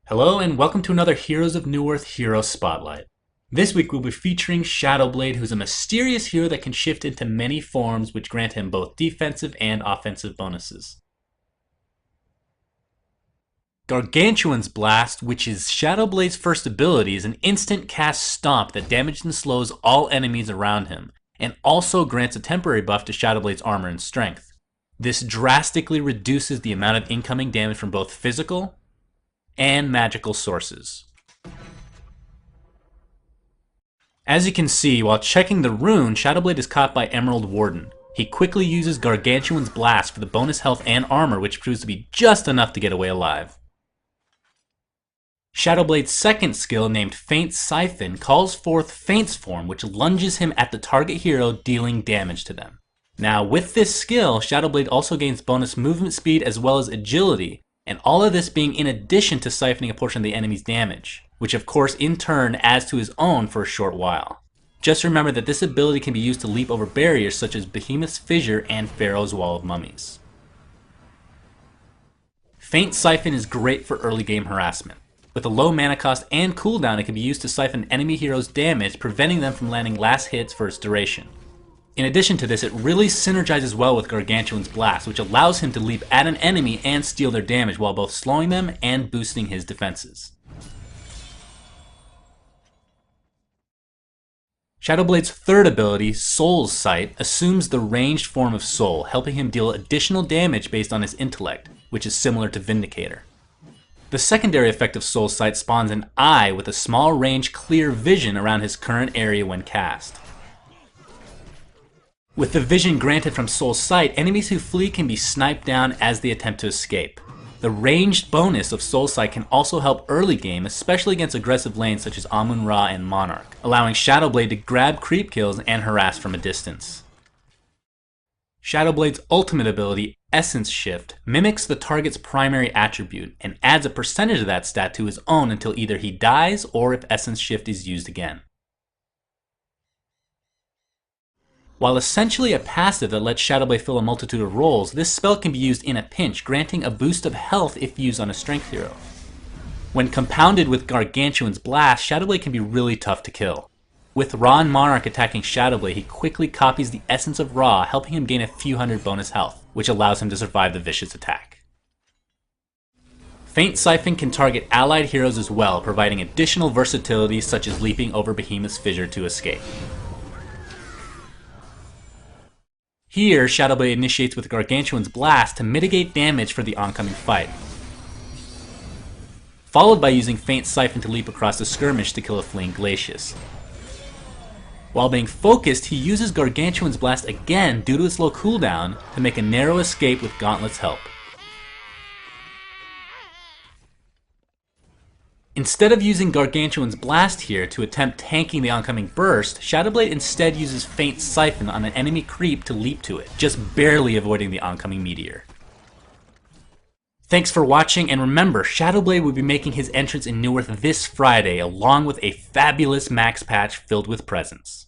Hello and welcome to another Heroes of Newerth Hero Spotlight. This week we'll be featuring Shadowblade, who's a mysterious hero that can shift into many forms which grant him both defensive and offensive bonuses. Gargantuan's Blast, which is Shadowblade's first ability, is an instant cast stomp that damages and slows all enemies around him, and also grants a temporary buff to Shadowblade's armor and strength. This drastically reduces the amount of incoming damage from both physical and magical sources. As you can see, while checking the rune, Shadowblade is caught by Emerald Warden. He quickly uses Gargantuan's Blast for the bonus health and armor, which proves to be just enough to get away alive. Shadowblade's second skill, named Faint Siphon, calls forth Faint's form, which lunges him at the target hero, dealing damage to them. Now, with this skill, Shadowblade also gains bonus movement speed as well as agility, and all of this being in addition to siphoning a portion of the enemy's damage, which of course in turn adds to his own for a short while. Just remember that this ability can be used to leap over barriers such as Behemoth's Fissure and Pharaoh's Wall of Mummies. Faint Siphon is great for early game harassment. With a low mana cost and cooldown, it can be used to siphon enemy heroes' damage, preventing them from landing last hits for its duration. In addition to this, it really synergizes well with Gargantuan's Blast, which allows him to leap at an enemy and steal their damage while both slowing them and boosting his defenses. Shadowblade's third ability, Soul's Sight, assumes the ranged form of Soul, helping him deal additional damage based on his intellect, which is similar to Vindicator. The secondary effect of Soul's Sight spawns an eye with a small range clear vision around his current area when cast. With the vision granted from Soul's Sight, enemies who flee can be sniped down as they attempt to escape. The ranged bonus of Soul's Sight can also help early game, especially against aggressive lanes such as Amun-Ra and Monarch, allowing Shadowblade to grab creep kills and harass from a distance. Shadowblade's ultimate ability, Essence Shift, mimics the target's primary attribute and adds a percentage of that stat to his own until either he dies or if Essence Shift is used again. While essentially a passive that lets Shadowblade fill a multitude of roles, this spell can be used in a pinch, granting a boost of health if used on a strength hero. When compounded with Gargantuan's Blast, Shadowblade can be really tough to kill. With Ra and Monarch attacking Shadowblade, he quickly copies the essence of Ra, helping him gain a few hundred bonus health, which allows him to survive the vicious attack. Faint Siphon can target allied heroes as well, providing additional versatility such as leaping over Behemoth's Fissure to escape. Here, Shadowblade initiates with Gargantuan's Blast to mitigate damage for the oncoming fight, followed by using Faint Siphon to leap across the skirmish to kill a fleeing Glacius. While being focused, he uses Gargantuan's Blast again due to its low cooldown to make a narrow escape with Gauntlet's help. Instead of using Gargantuan's Blast here to attempt tanking the oncoming burst, Shadowblade instead uses Faint Siphon on an enemy creep to leap to it, just barely avoiding the oncoming meteor. Thanks for watching, and remember, Shadowblade will be making his entrance in Newerth this Friday, along with a fabulous max patch filled with presents.